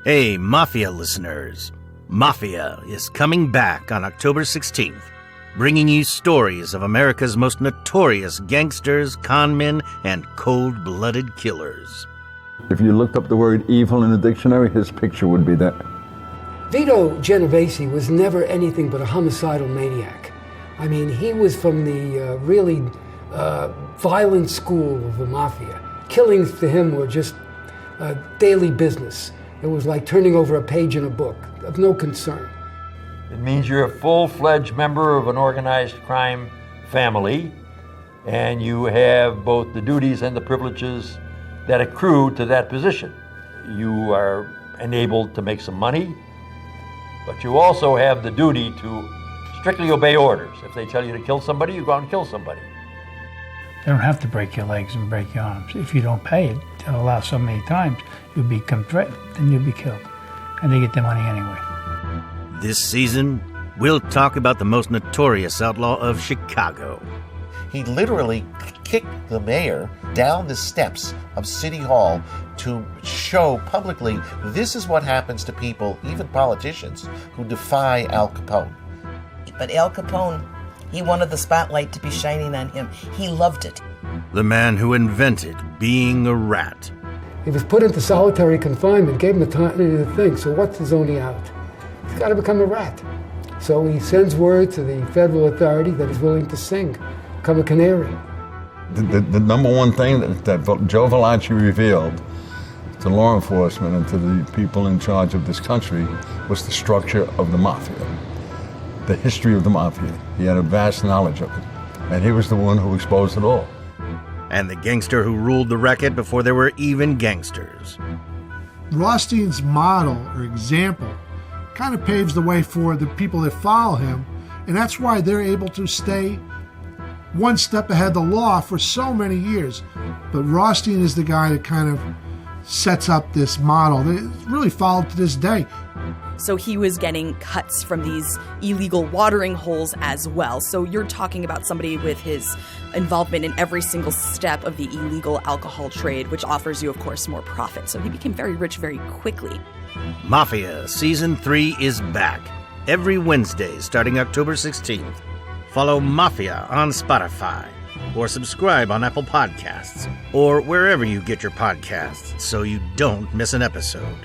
Hey, Mafia listeners. Mafia is coming back on October 16th, bringing you stories of America's most notorious gangsters, conmen, and cold-blooded killers. If you looked up the word evil in the dictionary, his picture would be there. Vito Genovese was never anything but a homicidal maniac. I mean, he was from the really violent school of the Mafia. Killings to him were just daily business. It was like turning over a page in a book, of no concern. It means you're a full-fledged member of an organized crime family, and you have both the duties and the privileges that accrue to that position. You are enabled to make some money, but you also have the duty to strictly obey orders. If they tell you to kill somebody, you go out and kill somebody. They don't have to break your legs and break your arms. If you don't pay it, they'll allow so many times, you'll become threatened, then you'll be killed. And they get their money anyway. This season, we'll talk about the most notorious outlaw of Chicago. He literally kicked the mayor down the steps of City Hall to show publicly this is what happens to people, even politicians, who defy Al Capone. But Al Capone, he wanted the spotlight to be shining on him. He loved it. The man who invented being a rat. He was put into solitary confinement, gave him the time to think, so what's his only out? He's got to become a rat. So he sends word to the federal authority that he's willing to sing, become a canary. The number one thing that Joe Valachi revealed to law enforcement and to the people in charge of this country was the structure of the Mafia, the history of the Mafia. He had a vast knowledge of it, and he was the one who exposed it all. And the gangster who ruled the racket before there were even gangsters. Rothstein's model or example kind of paves the way for the people that follow him, and that's why they're able to stay one step ahead of the law for so many years. But Rothstein is the guy that kind of sets up this model that is really followed to this day. So he was getting cuts from these illegal watering holes as well. So you're talking about somebody with his involvement in every single step of the illegal alcohol trade, which offers you, of course, more profit. So he became very rich very quickly. Mafia Season 3 is back every Wednesday starting October 16th. Follow Mafia on Spotify or subscribe on Apple Podcasts or wherever you get your podcasts so you don't miss an episode.